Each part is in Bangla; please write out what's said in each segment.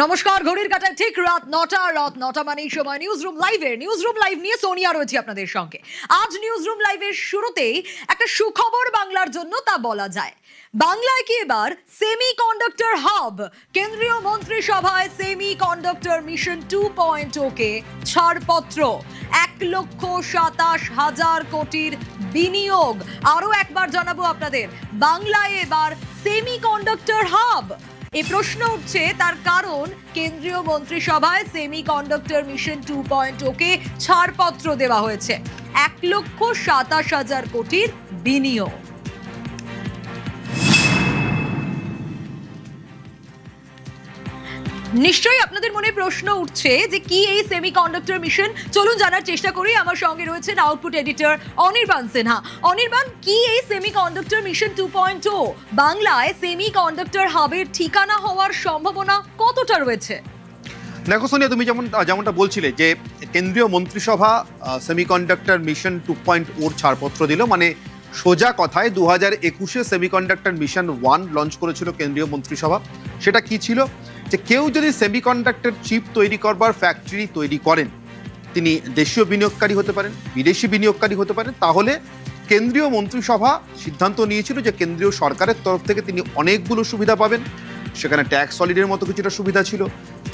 নমস্কার, ঘড়ির কাঁটায় ঠিক রাত 9টা মানেই সময় নিউজরুম লাইভ নিয়ে সোনিয়া রয়েছে আপনাদের সঙ্গে। আজ নিউজরুম লাইভের শুরুতেই একটা সুখবর বাংলার জন্য, তা বলা যায়। বাংলায় কি এবার সেমিকন্ডাক্টর হাব? কেন্দ্রীয় মন্ত্রিসভায় সেমিকন্ডাক্টর মিশন 2.0 কে ছাড়পত্র। 1,27,000 কোটির বিনিয়োগ। আরো একবার জানাবো আপনাদের, বাংলায় এবার সেমিকন্ডাক্টর হাব। এই প্রশ্ন উঠছে তার কারণ কেন্দ্রীয় মন্ত্রিসভায় সেমিকন্ডাক্টর মিশন 2.0 কে ছাড়পত্র দেওয়া হয়েছে। 1,27,000 কোটির বিনিয়োগ। নিশ্চয়ই আপনাদের মনে প্রশ্ন উঠছে যে কি এই সেমিকন্ডাক্টর মিশন। চলুন জানার চেষ্টা করি। আমার সঙ্গে রয়েছেন আউটপুট এডিটর অনির্বাণ সিনহা। অনির্বাণ, কি এই সেমিকন্ডাক্টর মিশন 2.0? বাংলায় সেমিকন্ডাক্টর হাবের ঠিকানা হওয়ার সম্ভাবনা কতটা রয়েছে? দেখো সোনিয়া, তুমি যেমনটা বলছিলে যে কেন্দ্রীয় মন্ত্রিসভা সেমিকন্ডাক্টর মিশন 2.0 ছাড়পত্র দিল, মানে সোজা কথায় 2021-এ সেমিকন্ডাক্টর মিশন 1 লঞ্চ করেছিল কেন্দ্রীয় মন্ত্রিসভা। সেটা কি ছিল? যে কেউ যদি সেমিকন্ডাক্টর চিপ তৈরি করবার ফ্যাক্টরি তৈরি করেন, তিনি দেশীয় বিনিয়োগকারী হতে পারেন, বিদেশি বিনিয়োগকারী হতে পারেন, তাহলে কেন্দ্রীয় মন্ত্রিসভা সিদ্ধান্ত নিয়েছিল যে কেন্দ্রীয় সরকারের তরফ থেকে তিনি অনেকগুলো সুবিধা পাবেন। সেখানে ট্যাক্স হলিডের মতো কিছুটা সুবিধা ছিল।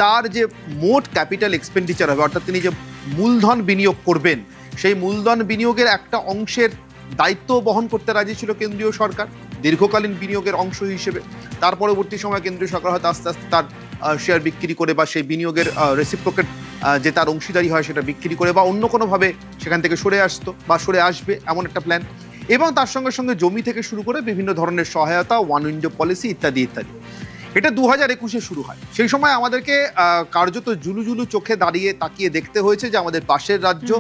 তার যে মোট ক্যাপিটাল এক্সপেন্ডিচার হবে, অর্থাৎ তিনি যে মূলধন বিনিয়োগ করবেন, সেই মূলধন বিনিয়োগের একটা অংশের দায়িত্ব বহন করতে রাজি ছিল কেন্দ্রীয় সরকার দীর্ঘকালীন বিনিয়োগের অংশ হিসেবে। তার পরবর্তী সময় কেন্দ্রীয় সরকার হয়তো আস্তে আস্তে তার শেয়ার বিক্রি করে বা সেই বিনিয়োগের রেসিপ্রোকেট যে তার অংশীদারি হয় সেটা বিক্রি করে বা অন্য কোনোভাবে সেখান থেকে সরে আসতো বা সরে আসবে, এমন একটা প্ল্যান। এবং তার সঙ্গে সঙ্গে জমি থেকে শুরু করে বিভিন্ন ধরনের সহায়তা, ওয়ান উইন্ডো পলিসি ইত্যাদি ইত্যাদি। এটা 2021-এ শুরু হয়। সেই সময় আমাদেরকে কার্যত জুলু চোখে তাকিয়ে দেখতে হয়েছে যে আমাদের পাশের রাজ্য,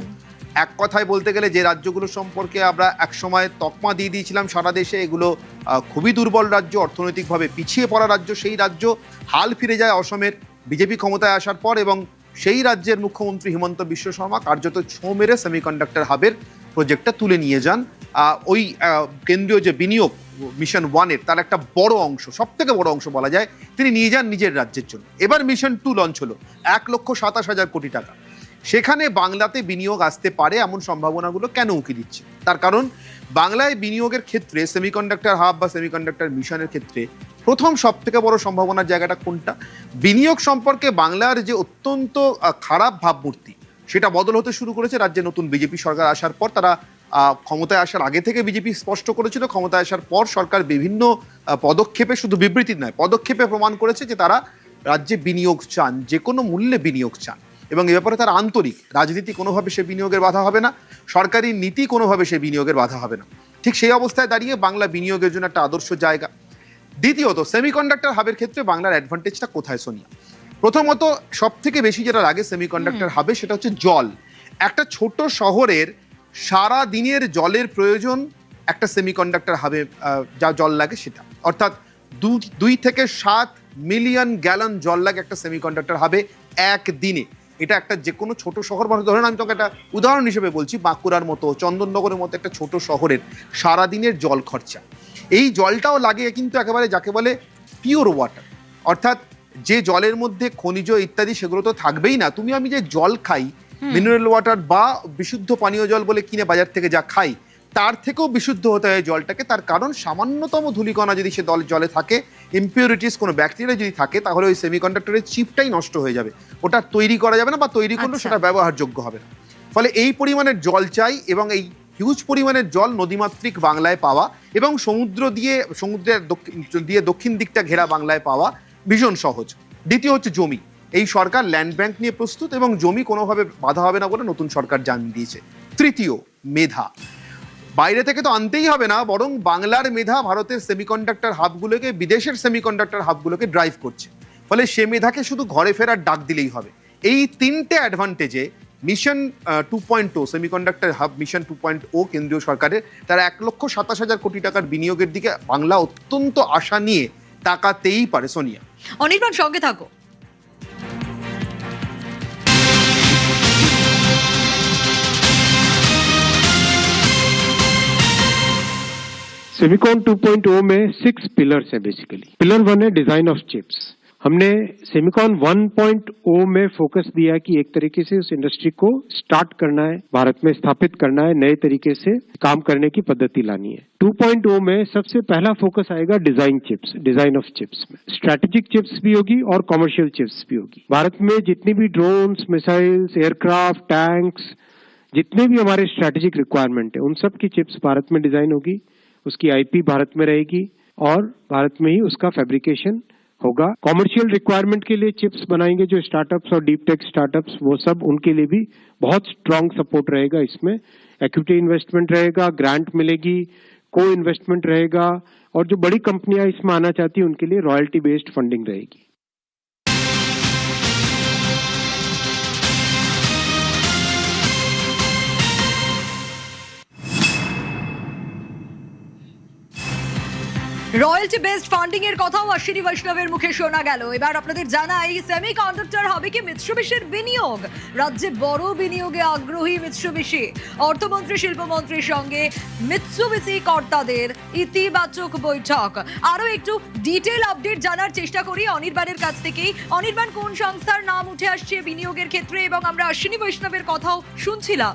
এক কথায় বলতে গেলে যে রাজ্যগুলো সম্পর্কে আমরা একসময় তকমা দিয়ে দিয়েছিলাম সারা দেশে, এগুলো খুবই দুর্বল রাজ্য, অর্থনৈতিকভাবে পিছিয়ে পড়া রাজ্য, সেই রাজ্য হাল ফিরে যায় অসমের বিজেপি ক্ষমতায় আসার পর। এবং সেই রাজ্যের মুখ্যমন্ত্রী হিমন্ত বিশ্ব শর্মা কার্যত ছোঁ মেরে সেমিকন্ডাক্টর হাবের প্রজেক্টটা তুলে নিয়ে যান। ওই কেন্দ্রীয় যে বিনিয়োগ মিশন 1-এর তার একটা বড় অংশ, সব থেকে বড় অংশ বলা যায়, তিনি নিয়ে যান নিজের রাজ্যের জন্য। এবার মিশন 2 লঞ্চ হলো, 1,27,000 কোটি টাকা। সেখানে বাংলাতে বিনিয়োগ আসতে পারে এমন সম্ভাবনাগুলো কেন উঁকি দিচ্ছে? তার কারণ বাংলায় বিনিয়োগের ক্ষেত্রে সেমিকন্ডাক্টর হাব বা সেমিকন্ডাক্টর মিশনের ক্ষেত্রে প্রথম সব থেকে বড় সম্ভাবনার জায়গাটা কোনটা? বিনিয়োগ সম্পর্কে বাংলার যে অত্যন্ত খারাপ ভাবমূর্তি, সেটা বদল হতে শুরু করেছে রাজ্যে নতুন বিজেপি সরকার আসার পর। তারা ক্ষমতায় আসার আগে থেকে বিজেপি স্পষ্ট করেছিল, ক্ষমতায় আসার পর সরকার বিভিন্ন পদক্ষেপে, শুধু বিবৃতি নয়, পদক্ষেপে প্রমাণ করেছে যে তারা রাজ্যে বিনিয়োগ চান, যে কোনো মূল্যে বিনিয়োগ চান। এবং এ ব্যাপারে তারা আন্তরিক। রাজনীতি কোনোভাবে সে বিনিয়োগের বাধা হবে না, সরকারি নীতি কোনোভাবে সে বিনিয়োগের বাধা হবে না। ঠিক সেই অবস্থায় দাঁড়িয়ে বাংলা বিনিয়োগের জন্য একটা আদর্শ জায়গা। দ্বিতীয়ত, সেমিকন্ডাক্টর হাবের ক্ষেত্রে বাংলার অ্যাডভান্টেজটা কোথায় সোনিয়া? প্রথমত, সব থেকে বেশি যেটা লাগে সেমিকন্ডাক্টর হাবে, সেটা হচ্ছে জল। একটা ছোট শহরের সারা দিনের জলের প্রয়োজন একটা সেমিকন্ডাক্টর হাবে যা জল লাগে সেটা, অর্থাৎ 2 থেকে 7 মিলিয়ন গ্যালন জল লাগে একটা সেমিকন্ডাক্টর হাবে একদিনে। এটা একটা যে কোনো ছোট শহর, ধরেন আমি তোকে একটা উদাহরণ হিসেবে বলছি, বাঁকুড়ার মতো, চন্দননগরের মতো একটা ছোট শহরের সারাদিনের জল খরচা। এই জলটাও লাগে কিন্তু একেবারে যাকে বলে পিওর ওয়াটার, অর্থাৎ যে জলের মধ্যে খনিজ ইত্যাদি সেগুলো তো থাকবেই না। তুমি আমি যে জল খাই, মিনারেল ওয়াটার বা বিশুদ্ধ পানীয় জল বলে কিনে বাজার থেকে যা খাই, তার থেকেও বিশুদ্ধ হতে হয় জলটাকে। তার কারণ সামান্যতম ধূলিকণা যদি সে জলে থাকে, ইম্পিউরিটিস, কোনো ব্যাকটেরিয়া যদি থাকে, তাহলে ওই সেমিকন্ডাক্টরের চিপটাই নষ্ট হয়ে যাবে, ওটা তৈরি করা যাবে না, বা তৈরি করলেও সেটা ব্যবহারযোগ্য হবে না। ফলে এই পরিমাণের জল চাই, এবং এই হিউজ পরিমাণের জল নদীমাতৃক বাংলায় পাওয়া এবং সমুদ্রের দক্ষিণ দিকটা ঘেরা বাংলায় পাওয়া ভীষণ সহজ। দ্বিতীয় হচ্ছে জমি। এই সরকার ল্যান্ড ব্যাংক নিয়ে প্রস্তুত এবং জমি কোনোভাবে বাধা হবে না বলে নতুন সরকার জানিয়ে দিয়েছে। তৃতীয়, মেধা। বাইরে থেকে তো আনতেই হবে না, বরং বাংলার মেধা ভারতের সেমিকন্ডাক্টর হাবগুলোকে, বিদেশের সেমিকন্ডাক্টর হাবগুলোকে ড্রাইভ করছে। ফলে সে মেধাকে শুধু ঘরে ফেরার ডাক দিলেই হবে। এই তিনটে অ্যাডভান্টেজে মিশন 2.0, সেমিকন্ডাক্টর হাব মিশন 2.0 কেন্দ্রীয় সরকারের, তারা 1,27,000 কোটি টাকার বিনিয়োগের দিকে বাংলা অত্যন্ত আশা নিয়ে তাকাতেই পারে সোনিয়া। অনির্বাণ, সঙ্গে থাকো। सेमिकॉन 2.0 में 6 पिलर्स है बेसिकली। पिलर 1 है डिजाइन ऑफ चिप्स। हमने सेमिकॉन 1.0 में फोकस दिया कि एक तरीके से उस इंडस्ट्री को स्टार्ट करना है, भारत में स्थापित करना है, नए तरीके से काम करने की पद्धति लानी है। 2.0 में सबसे पहला फोकस आएगा design chips, design of chips में। स्ट्रैटेजिक चिप्स भी होगी और कमर्शियल चिप्स भी होगी। भारत में जितनी भी ड्रोन्स, मिसाइल्स, एयरक्राफ्ट, टैंक्स, जितने भी हमारे स्ट्रैटेजिक रिक्वायरमेंट है, उन सब की चिप्स भारत में डिजाइन होगी, उसकी आईपी भारत में रहेगी और भारत में ही उसका फैब्रिकेशन होगा। कॉमर्शियल रिक्वायरमेंट के लिए चिप्स बनाएंगे जो स्टार्टअप्स और डीप टेक स्टार्टअप्स, वो सब उनके लिए भी बहुत स्ट्रांग सपोर्ट रहेगा। इसमें इक्विटी इन्वेस्टमेंट रहेगा, ग्रांट मिलेगी, को इन्वेस्टमेंट रहेगा और जो बड़ी कंपनियां इसमें आना चाहती है उनके लिए रॉयल्टी बेस्ड फंडिंग रहेगी। রয়্যালটি বেসড ফান্ডিং এর কথাও অশ্বিনী বৈষ্ণবের মুখে শোনা গেল। এবার আপনাদের জানাই সেমিকন্ডাক্টর হবে কি মিৎসুবিশির বিনিয়োগ। রাজ্যে বড় বিনিয়োগে আগ্রহী মিৎসুবিশি। অর্থমন্ত্রী শিল্পমন্ত্রীর সঙ্গে মিৎসুবিশি কর্তাদের ইতিবাচক বৈঠক। আরো একটু ডিটেল আপডেট জানার চেষ্টা করি অনির্বাণের কাছ থেকেই। অনির্বাণ, কোন সংস্থার নাম উঠে আসছে বিনিয়োগের ক্ষেত্রে এবং আমরা অশ্বিনী বৈষ্ণবের কথাও শুনছিলাম।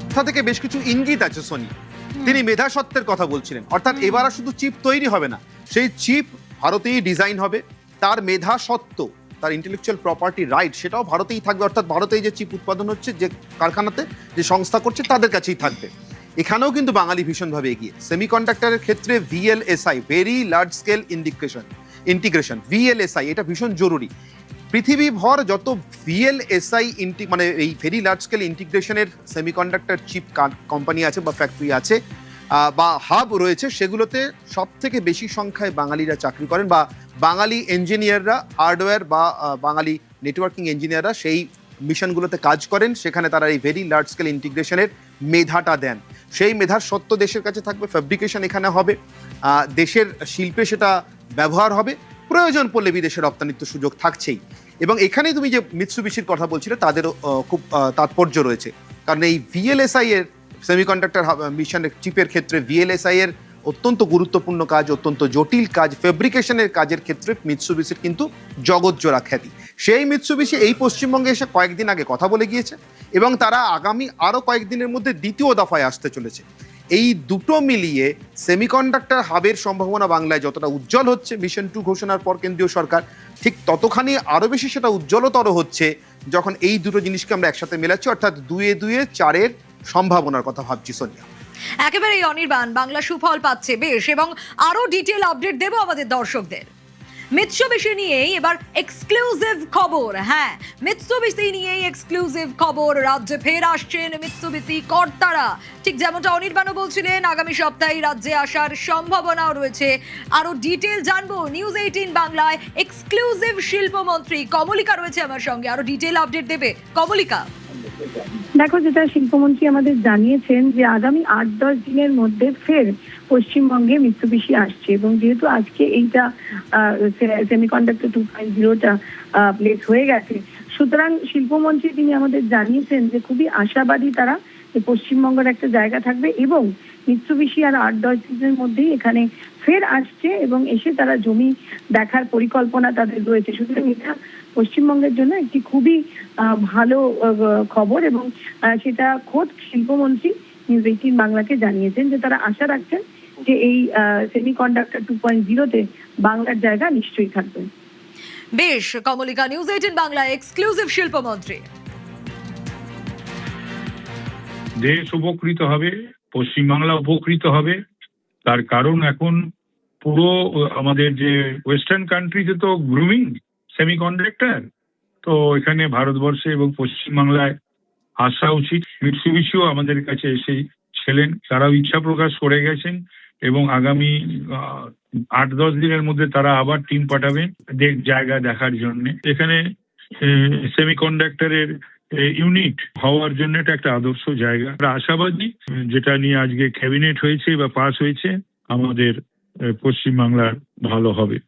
কোথা থেকে বেশ কিছু ইঙ্গিত আছে সোনি। তিনি মেধাসত্ত্বের কথা বলছিলেন, অর্থাৎ এবার আর শুধু চিপ তৈরি হবে না, সেই চিপ ভারতেই ডিজাইন হবে, তার মেধাসত্ত্ব, তার ইন্টেলেকচুয়াল প্রপার্টি রাইট সেটাও ভারতেই থাকবে, অর্থাৎ ভারতেই যে চিপ উৎপাদন হচ্ছে, যে কারখানাতে যে সংস্থা করছে তাদের কাছেই থাকবে। এখানেও কিন্তু বাঙালি ভীষণভাবে এগিয়ে। সেমিকন্ডাক্টরের ক্ষেত্রে VLSI, very large scale integration, VLSI এটা ভীষণ জরুরি। পৃথিবীভর যত ভিএলএসআই মানে এই ভেরি লার্জ স্কেল ইন্টিগ্রেশনের সেমিকন্ডাক্টর চিপ কোম্পানি আছে বা ফ্যাক্টরি আছে বা হাব রয়েছে, সেগুলোতে সব থেকে বেশি সংখ্যায় বাঙালিরা চাকরি করেন বা বাঙালি ইঞ্জিনিয়াররা, হার্ডওয়্যার বা বাঙালি নেটওয়ার্কিং ইঞ্জিনিয়াররা সেই মিশনগুলোতে কাজ করেন। সেখানে তারা এই ভেরি লার্জ স্কেল ইন্টিগ্রেশনের মেধাটা দেন। সেই মেধার সত্ত্ব দেশের কাছে থাকবে, ফ্যাব্রিকেশন এখানে হবে, দেশের শিল্পে সেটা ব্যবহার হবে, প্রয়োজন পড়লে বিদেশে রপ্তানির তো সুযোগ থাকছেই। এবং এখানেই তুমি যে মিৎসুবিশির কথা বলছিলে তাদেরও খুব তাৎপর্য রয়েছে, কারণ এই ভিএলএসআই এর সেমিকন্ডাক্টর মিশনের চিপের ক্ষেত্রে ভিএলএসআই এর অত্যন্ত গুরুত্বপূর্ণ কাজ, অত্যন্ত জটিল কাজ, ফেব্রিকেশনের কাজের ক্ষেত্রে মিৎসুবিশির কিন্তু জগৎজোড়া খ্যাতি। সেই মিৎসুবিশি এই পশ্চিমবঙ্গে এসে কয়েকদিন আগে কথা বলে গিয়েছে এবং তারা আগামী আরও কয়েকদিনের মধ্যে দ্বিতীয় দফায় আসতে চলেছে। এই দুটো মিলিয়ে সেমিকন্ডাক্টর হাবের সম্ভাবনা বাংলায় যতটা উজ্জ্বল হচ্ছে মিশন 2 ঘোষণার পর কেন্দ্রীয় সরকার, ঠিক ততখানি আরও বেশি সেটা উজ্জ্বলতর হচ্ছে যখন এই দুটো জিনিসকে আমরা একসাথে মেলাচ্ছি, অর্থাৎ 2-4 সম্ভাবনার কথা ভাবছি সোনিয়া। একেবারেই অনির্বাণ, বাংলা সুফল পাচ্ছে বেশ, এবং আরো ডিটেল আপডেট দেবো আমাদের দর্শকদের। মিৎসুবিশি নিয়েই এবার এক্সক্লুসিভ খবর। হ্যাঁ, মিৎসুবিশি নিয়েই এক্সক্লুসিভ খবর। রাজ্যে ফের আসছেন মিৎসুবিশি কর্তারা। ঠিক যেমনটা অনির্বাণও বলছিলেন, আগামী সপ্তাহে রাজ্যে আসার সম্ভাবনাও রয়েছে। আরো ডিটেল জানবো নিউজ 18 বাংলায়। এক্সক্লুসিভ শিল্পমন্ত্রী কমলিকা রয়েছে আমার সঙ্গে, আরো ডিটেল আপডেট দেবে কমলিকা। দেখো, যেটা শিল্পমন্ত্রী আমাদের জানিয়েছেন যে আগামী 8-10 দিনের মধ্যে ফের পশ্চিমবঙ্গে মিৎসুবিশি আসছে, এবং যেহেতু আজকে এইটা সেমিকন্ডাক্টর 2.0টা প্লেস হয়ে গেছে, সুতরাং শিল্পমন্ত্রী তিনি আমাদের জানিয়েছেন যে খুবই আশাবাদী তারা যে পশ্চিমবঙ্গের একটা জায়গা থাকবে এবং মিৎসুবিশি আর 8-10 দিনের মধ্যেই এখানে ফের আসছে এবং এসে তারা জমি দেখার পরিকল্পনা তাদের রয়েছে। সুতরাং এটা পশ্চিমবঙ্গের জন্য একটি খুবই ভালো খবর, এবং সেটা খোদ শিল্পমন্ত্রী নিউজ 18 বাংলাকে জানিয়েছেন যে তারা আশা রাখছেন যে এই সেমিকন্ডাক্টর 2.0তে বাংলার জায়গা নিশ্চয়ই থাকবে। বেশ, কমলিকা, নিউজ 18 বাংলা এক্সক্লুসিভ শিল্পমন্ত্রী। দেশ উপকৃত হবে, পশ্চিমবাংলা উপকৃত হবে। তার কারণ এখন পুরো আমাদের যে ওয়েস্টার্ন কান্ট্রিতে তো গ্রুমিং সেমিকন্ডাক্টর, তো এখানে ভারতবর্ষে এবং পশ্চিমবাংলায় আসা উচিত। মিৎসুবিশিও আমাদের কাছে এসেছিলেন, তারাও ইচ্ছা প্রকাশ করে গেছেন এবং আগামী 8-10 দিনের মধ্যে তারা আবার টিম পাঠাবেন জায়গা দেখার জন্য। এখানে সেমিকন্ডাক্টরের ইউনিট হওয়ার জন্য এটা একটা আদর্শ জায়গা। আমরা আশাবাদী যেটা নিয়ে আজকে ক্যাবিনেট হয়েছে বা পাস হয়েছে, আমাদের পশ্চিমবাংলার ভালো হবে।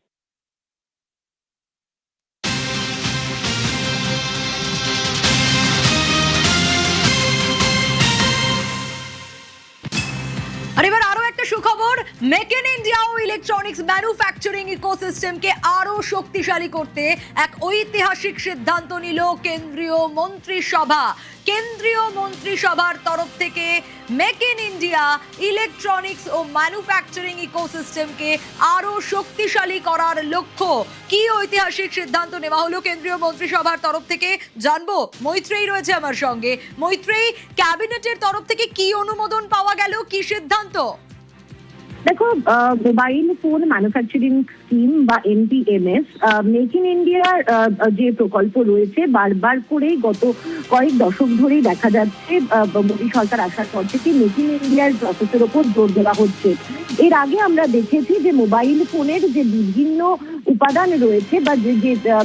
আর এবার আরো একটা একটা সুখবর, মেক ইন ইন্ডিয়া ও ইলেকট্রনিক্স ম্যানুফ্যাকচারিং ইকোসিস্টেমকে আরো শক্তিশালী করতে এক ঐতিহাসিক সিদ্ধান্ত নিল কেন্দ্রীয় মন্ত্রিসভা। কেন্দ্রীয় মন্ত্রিসভার তরফ থেকে মেক ইন ইন্ডিয়া ইলেকট্রনিক্স ও ম্যানুফ্যাকচারিং ইকোসিস্টেমকে আরো শক্তিশালী করার লক্ষ্য। কি ঐতিহাসিক সিদ্ধান্ত নেওয়া হলো কেন্দ্রীয় মন্ত্রিসভার তরফ থেকে জানবো। মৈত্রেয়ী রয়েছে আমার সঙ্গে। মৈত্রেয়ী, ক্যাবিনেটের তরফ থেকে কি অনুমোদন পাওয়া গেল, কি সিদ্ধান্ত? দেখো, মোবাইল ফোন ম্যানুফ্যাকচারিং স্কিম বা এনপিএমএস, মেক ইন ইন্ডিয়ার যে প্রকল্প রয়েছে বারবার করে গত কয়েক দশক ধরেই দেখা যাচ্ছে মোদী সরকার আসার পর থেকে মেক ইন ইন্ডিয়ার প্রসেসের ওপর জোর দেওয়া হচ্ছে। এর আগে আমরা দেখেছি যে মোবাইল ফোনের যে বিভিন্ন উপাদান রয়েছে বা যে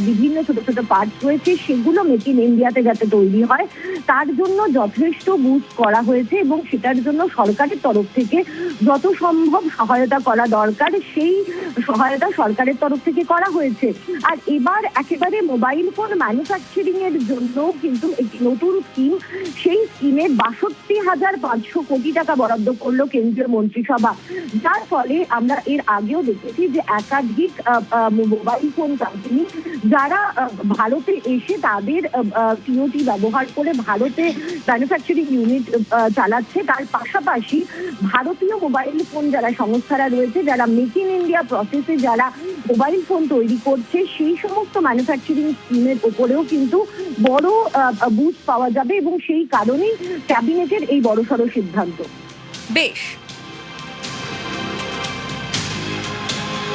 বিভিন্ন ছোট ছোট পার্টস রয়েছে সেগুলো মেক ইন ইন্ডিয়াতে যাতে তৈরি হয় তার জন্য যথেষ্ট বুস্ট করা হয়েছে এবং সেটার জন্য সরকারের তরফ থেকে যত সম্ভব সহায়তা করা দরকার সেই সহায়তা সরকারের তরফ থেকে করা হয়েছে। আর এবার একেবারে মোবাইল ফোন ম্যানুফ্যাকচারিং এর জন্য কিন্তু একটি নতুন স্কিম, সেই স্কিমে ৬২,৫০০ কোটি টাকা বরাদ্দ করলো কেন্দ্রীয় মন্ত্রিসভা। যার ফলে আমরা এর আগেও দেখেছি যে একাধিক মোবাইল ফোন কোম্পানি যারা ভারতে এসে তাদের টিওটি ব্যবহার করে ভারতে ম্যানুফ্যাকচারিং ইউনিট চালাচ্ছে, তার পাশাপাশি ভারতীয় মোবাইল ফোন যারা সংস্থারা রয়েছে যারা মেক ইন ইন্ডিয়া প্রসেসে যারা মোবাইল ফোন তৈরি করছে সেই সমস্ত ম্যানুফ্যাকচারিং স্কিমের ওপরেও কিন্তু বড় বুস্ট পাওয়া যাবে এবং সেই কারণেই ক্যাবিনেটের এই বড়সড় সিদ্ধান্ত। বেশ।